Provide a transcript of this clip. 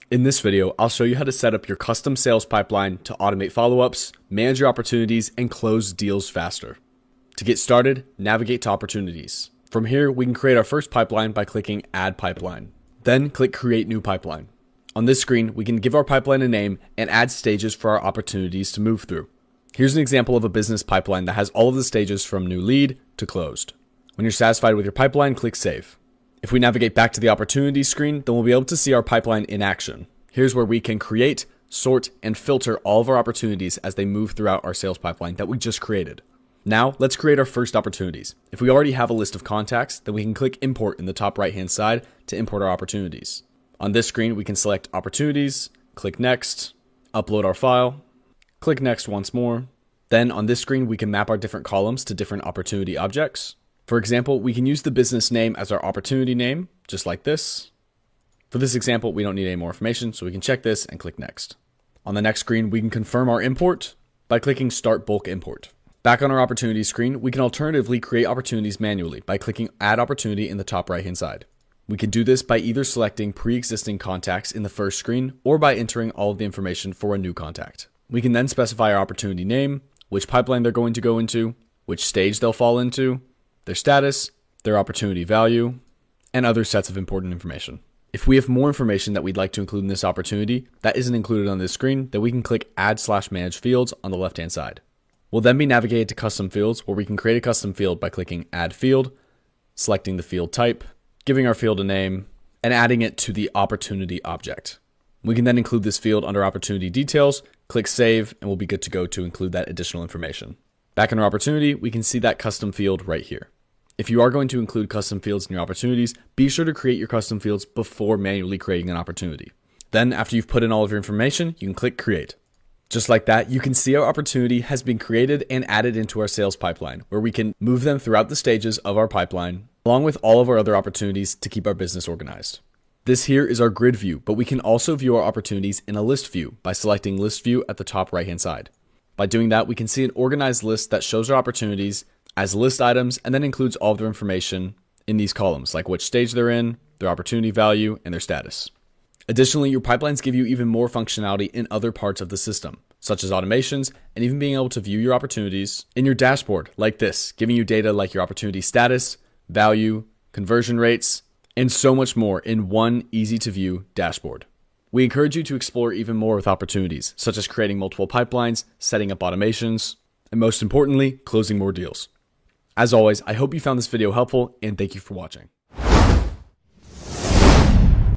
In this video, I'll show you how to set up your custom sales pipeline to automate follow-ups, manage your opportunities, and close deals faster. To get started, navigate to Opportunities. From here, we can create our first pipeline by clicking Add Pipeline. Then click Create New Pipeline. On this screen, we can give our pipeline a name and add stages for our opportunities to move through. Here's an example of a business pipeline that has all of the stages from new lead to closed. When you're satisfied with your pipeline, click Save. If we navigate back to the Opportunities screen, then we'll be able to see our pipeline in action. Here's where we can create, sort, and filter all of our opportunities as they move throughout our sales pipeline that we just created. Now, let's create our first opportunities. If we already have a list of contacts, then we can click Import in the top right-hand side to import our opportunities. On this screen, we can select Opportunities, click Next, upload our file, click Next once more. Then on this screen, we can map our different columns to different opportunity objects. For example, we can use the business name as our opportunity name, just like this. For this example, we don't need any more information, so we can check this and click Next. On the next screen, we can confirm our import by clicking Start Bulk Import. Back on our Opportunities screen, we can alternatively create opportunities manually by clicking Add Opportunity in the top right-hand side. We can do this by either selecting pre-existing contacts in the first screen or by entering all of the information for a new contact. We can then specify our opportunity name, which pipeline they're going to go into, which stage they'll fall into, their status, their opportunity value, and other sets of important information. If we have more information that we'd like to include in this opportunity that isn't included on this screen, then we can click Add/Manage Fields on the left-hand side. We'll then be navigated to Custom Fields, where we can create a custom field by clicking Add Field, selecting the field type, giving our field a name, and adding it to the opportunity object. We can then include this field under Opportunity Details, click Save, and we'll be good to go to include that additional information. Back in our opportunity, we can see that custom field right here. If you are going to include custom fields in your opportunities, be sure to create your custom fields before manually creating an opportunity. Then, after you've put in all of your information, you can click Create. Just like that, you can see our opportunity has been created and added into our sales pipeline, where we can move them throughout the stages of our pipeline, along with all of our other opportunities to keep our business organized. This here is our grid view, but we can also view our opportunities in a list view by selecting List View at the top right-hand side. By doing that, we can see an organized list that shows our opportunities as list items and then includes all of their information in these columns, like which stage they're in, their opportunity value, and their status. Additionally, your pipelines give you even more functionality in other parts of the system, such as automations and even being able to view your opportunities in your dashboard like this, giving you data like your opportunity status, value, conversion rates, and so much more in one easy-to-view dashboard. We encourage you to explore even more with opportunities, such as creating multiple pipelines, setting up automations, and most importantly, closing more deals. As always, I hope you found this video helpful, and thank you for watching.